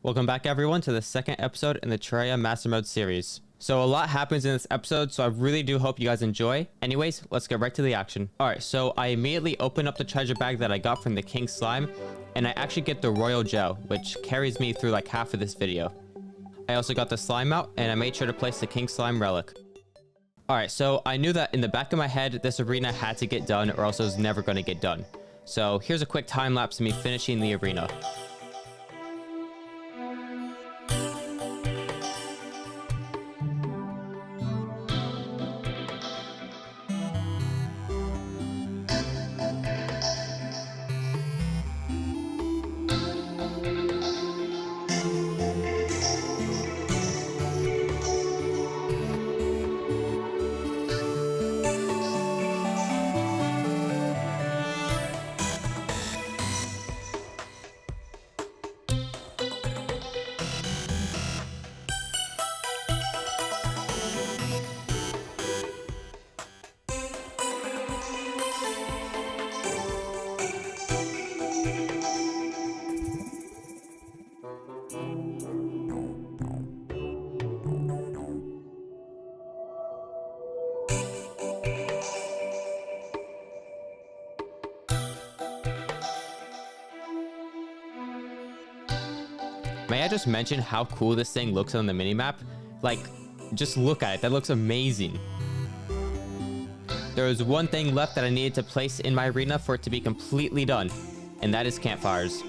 Welcome back everyone to the second episode in the Terraria Master Mode series. So a lot happens in this episode, so I really do hope you guys enjoy. Anyways, let's get right to the action. Alright, so I immediately open up the treasure bag that I got from the King Slime, and I actually get the Royal Gel, which carries me through like half of this video. I also got the slime out, and I made sure to place the King Slime relic. Alright, so I knew that in the back of my head, this arena had to get done or else it was never going to get done. So here's a quick time lapse of me finishing the arena. May I just mention how cool this thing looks on the minimap? Like, just look at it. That looks amazing. There was one thing left that I needed to place in my arena for it to be completely done, and that is campfires.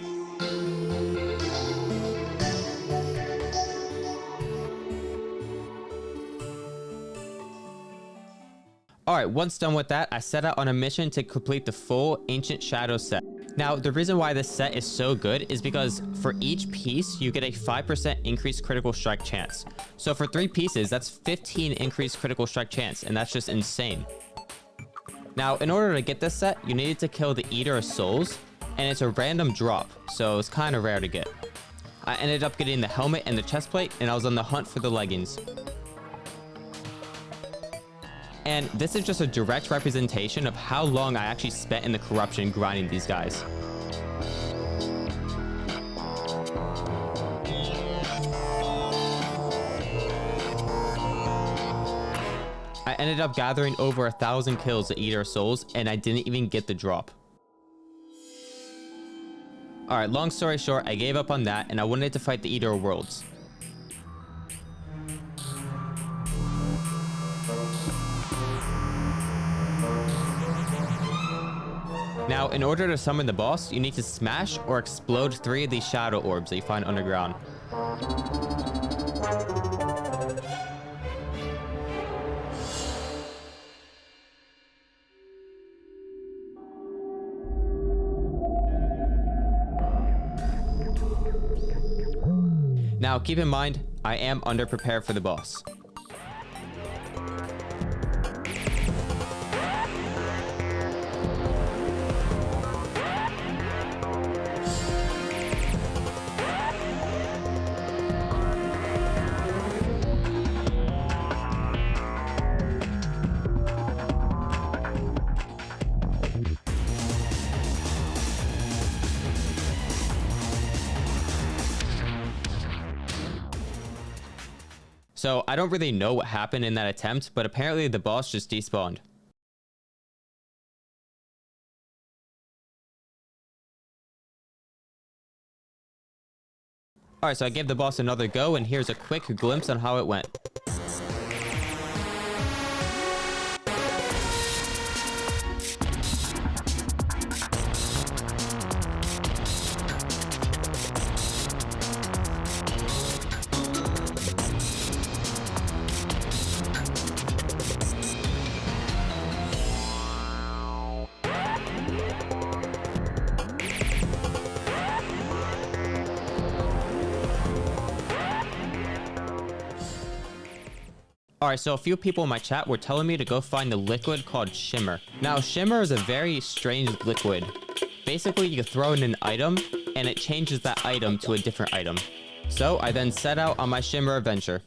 Alright, once done with that, I set out on a mission to complete the full Ancient Shadow set. Now, the reason why this set is so good is because for each piece, you get a 5% increased critical strike chance. So for 3 pieces, that's 15 increased critical strike chance, and that's just insane. Now, in order to get this set, you needed to kill the Eater of Souls, and it's a random drop, so it's kind of rare to get. I ended up getting the helmet and the chest plate, and I was on the hunt for the leggings. And this is just a direct representation of how long I actually spent in the corruption grinding these guys. I ended up gathering over 1,000 kills to Eater of Souls, and I didn't even get the drop. Alright, long story short, I gave up on that, and I wanted to fight the Eater of Worlds. Now, in order to summon the boss, you need to smash or explode 3 of these shadow orbs that you find underground. Now, keep in mind, I am underprepared for the boss. So I don't really know what happened in that attempt, but apparently the boss just despawned. Alright, so I gave the boss another go, and here's a quick glimpse on how it went. Alright, so a few people in my chat were telling me to go find a liquid called Shimmer. Now, Shimmer is a very strange liquid. Basically, you throw in an item, and it changes that item to a different item. So, I then set out on my Shimmer adventure.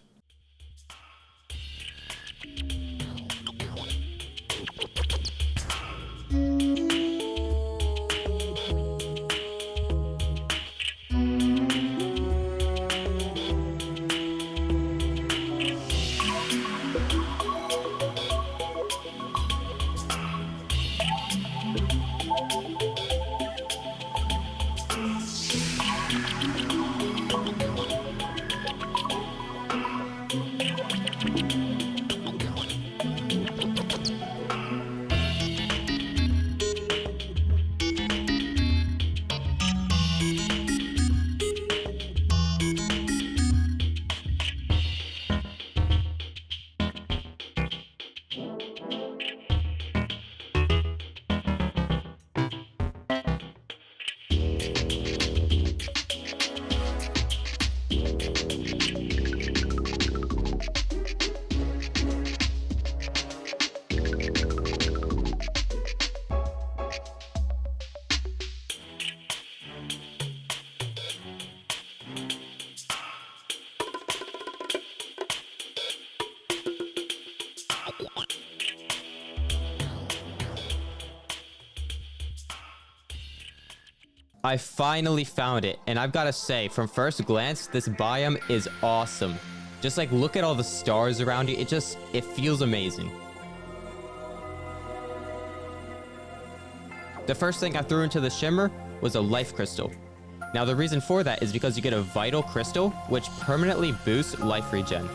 I finally found it, and I've got to say, from first glance, this biome is awesome. Just like, look at all the stars around you. It feels amazing. The first thing I threw into the shimmer was a life crystal. Now the reason for that is because you get a vital crystal, which permanently boosts life regen.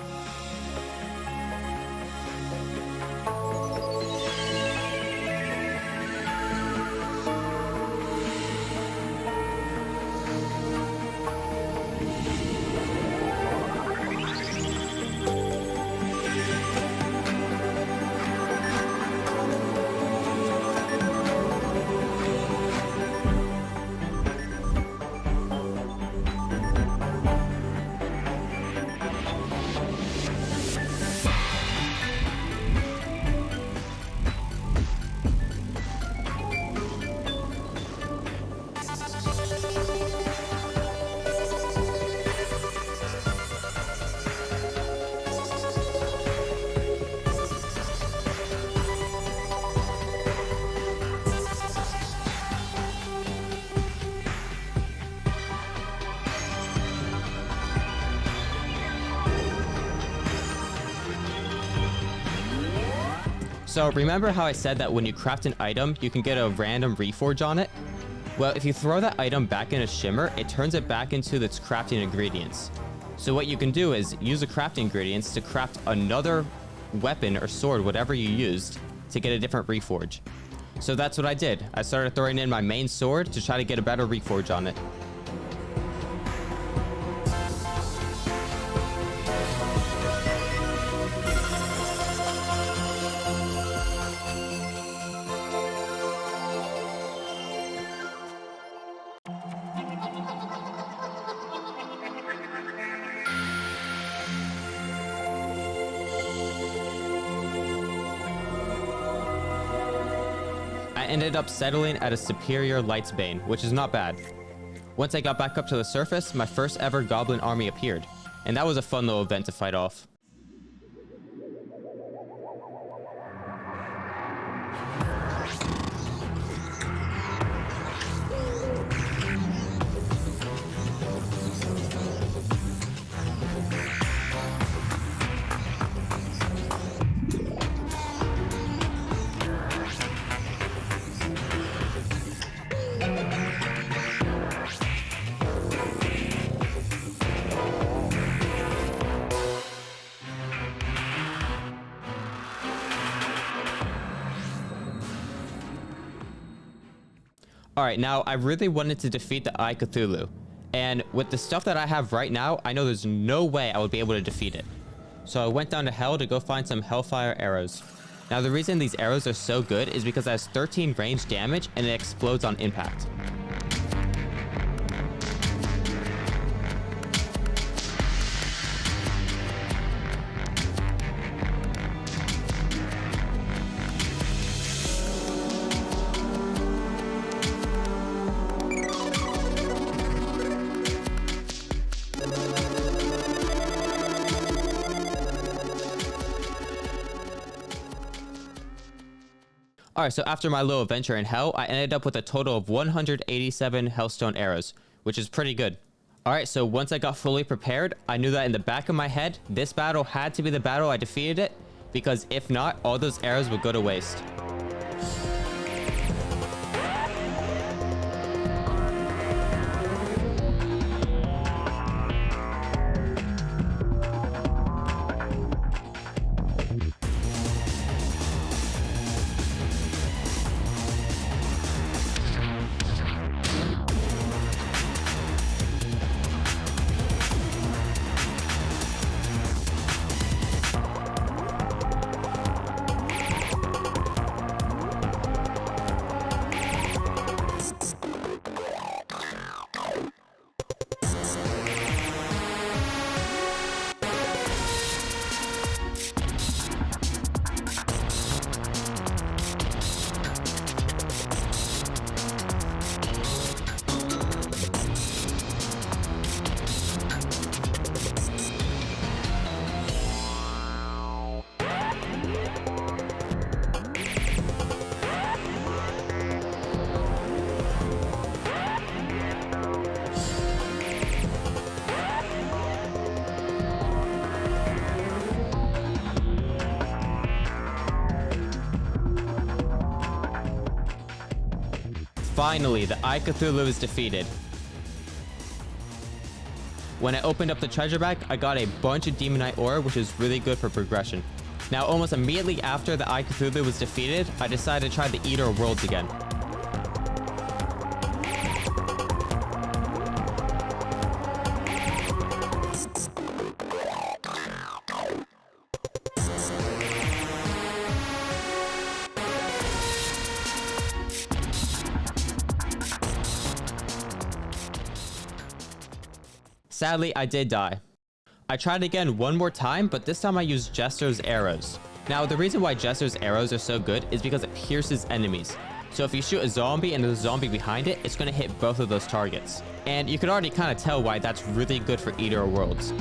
So remember how I said that when you craft an item, you can get a random reforge on it? Well, if you throw that item back in a shimmer, it turns it back into its crafting ingredients. So what you can do is use the crafting ingredients to craft another weapon or sword, whatever you used, to get a different reforge. So that's what I did. I started throwing in my main sword to try to get a better reforge on it. I ended up settling at a superior Light's Bane, which is not bad. Once I got back up to the surface, my first ever goblin army appeared, and that was a fun little event to fight off. Alright, now I really wanted to defeat the Eye Cthulhu, and with the stuff that I have right now, I know there's no way I would be able to defeat it. So I went down to hell to go find some Hellfire arrows. Now the reason these arrows are so good is because it has 13 range damage and it explodes on impact. Alright, so after my little adventure in hell, I ended up with a total of 187 Hellstone arrows, which is pretty good. Alright, so once I got fully prepared, I knew that in the back of my head, this battle had to be the battle I defeated it, because if not, all those arrows would go to waste. finally, the Eye Cthulhu is defeated. When I opened up the treasure bag, I got a bunch of Demonite ore, which is really good for progression. Now, almost immediately after the Eye Cthulhu was defeated, I decided to try the Eater of Worlds again. Sadly, I did die. I tried again one more time, but this time I used Jester's arrows. Now, the reason why Jester's arrows are so good is because it pierces enemies. So if you shoot a zombie and there's a zombie behind it, it's going to hit both of those targets. And you can already kind of tell why that's really good for Eater of Worlds.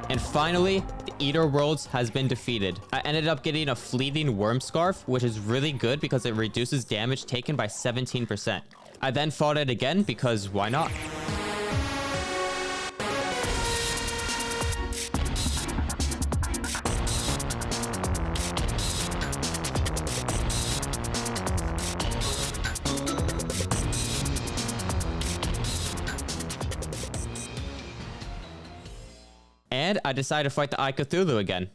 And finally, the Eater of Worlds has been defeated. I ended up getting a fleeting worm scarf, which is really good because it reduces damage taken by 17%. I then fought it again because why not? And I decided to fight the Eye Cthulhu again.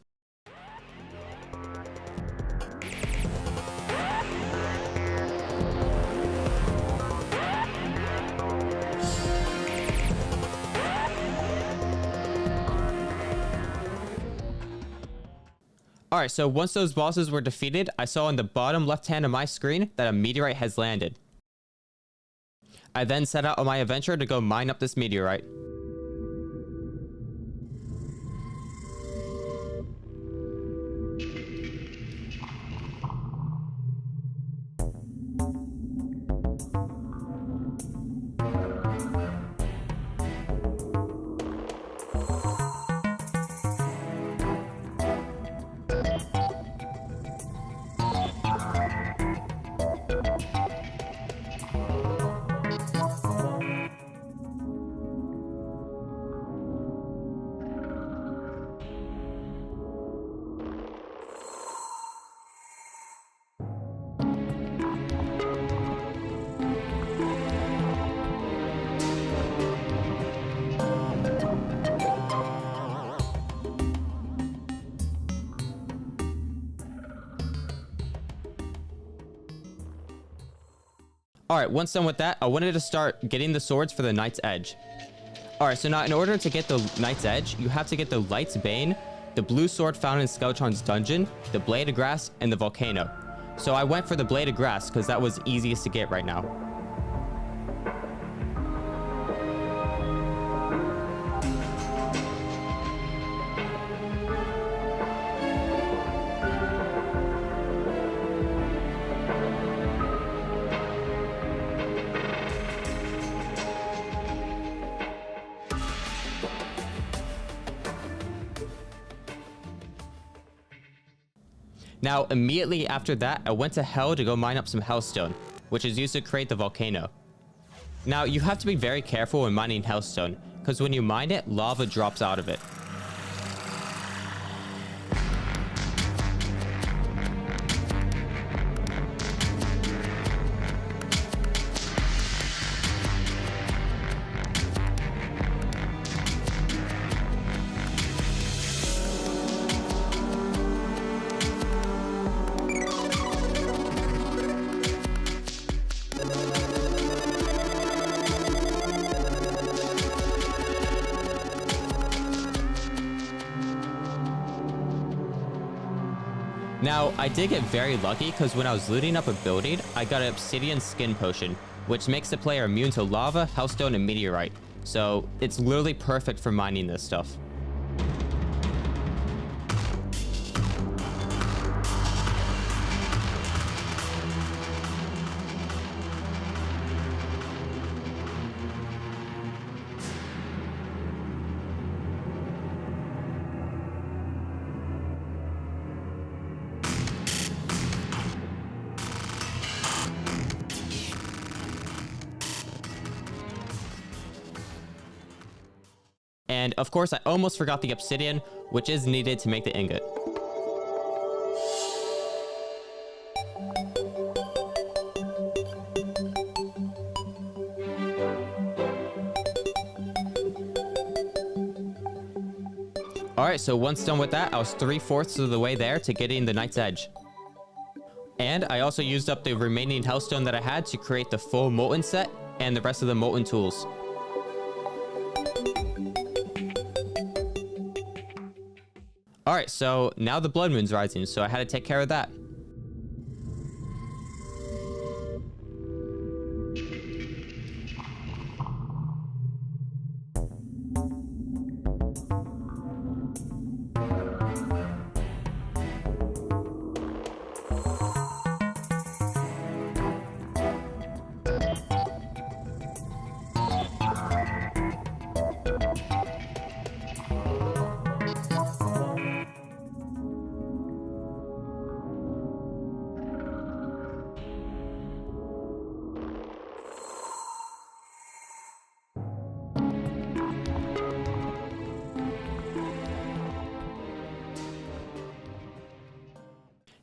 Alright, so once those bosses were defeated, I saw in the bottom left hand of my screen that a meteorite has landed. I then set out on my adventure to go mine up this meteorite. Alright, once done with that, I wanted to start getting the swords for the Knight's Edge. Alright, so now in order to get the Knight's Edge, you have to get the Light's Bane, the blue sword found in Skeletron's dungeon, the Blade of Grass, and the Volcano. So I went for the Blade of Grass because that was easiest to get right now. Now, immediately after that, I went to Hell to go mine up some Hellstone, which is used to create the volcano. Now, you have to be very careful when mining Hellstone, because when you mine it, lava drops out of it. Now, I did get very lucky because when I was looting up a building, I got an obsidian skin potion, which makes the player immune to lava, hellstone, and meteorite. So it's literally perfect for mining this stuff. And of course, I almost forgot the obsidian, which is needed to make the ingot. Alright, so once done with that, I was 3/4 of the way there to getting the Knight's Edge. And I also used up the remaining hellstone that I had to create the full molten set and the rest of the molten tools. Alright, so now the blood moon's rising, so I had to take care of that.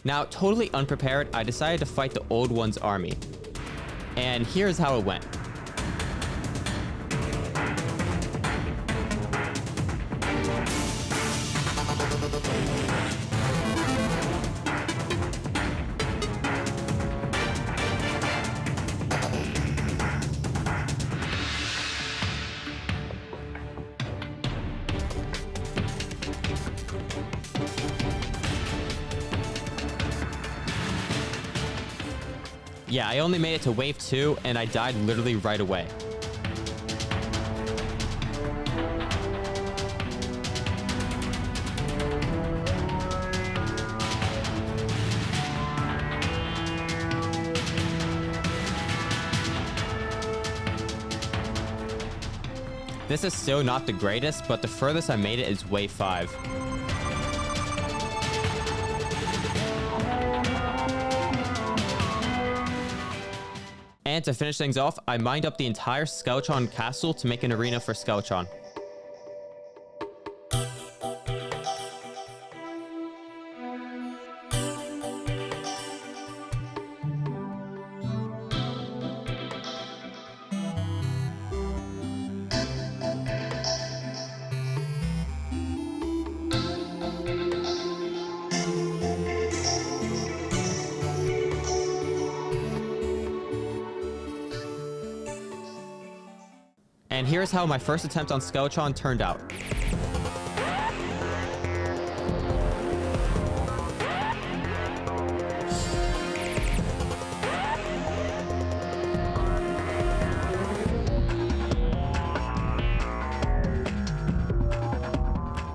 Now, totally unprepared, I decided to fight the Old One's army. And here's how it went. Yeah, I only made it to wave 2, and I died literally right away. This is still not the greatest, but the furthest I made it is wave 5. And to finish things off, I mined up the entire Skeletron castle to make an arena for Skeletron. And here's how my first attempt on Skeletron turned out.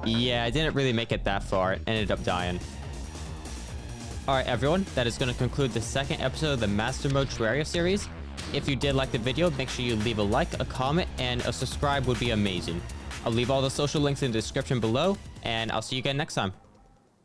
Yeah, I didn't really make it that far. It ended up dying. Alright everyone, that is going to conclude the second episode of the Master Mode Terraria series. If you did like the video, make sure you leave a like, a comment, and a subscribe would be amazing. I'll leave all the social links in the description below, and I'll see you again next time.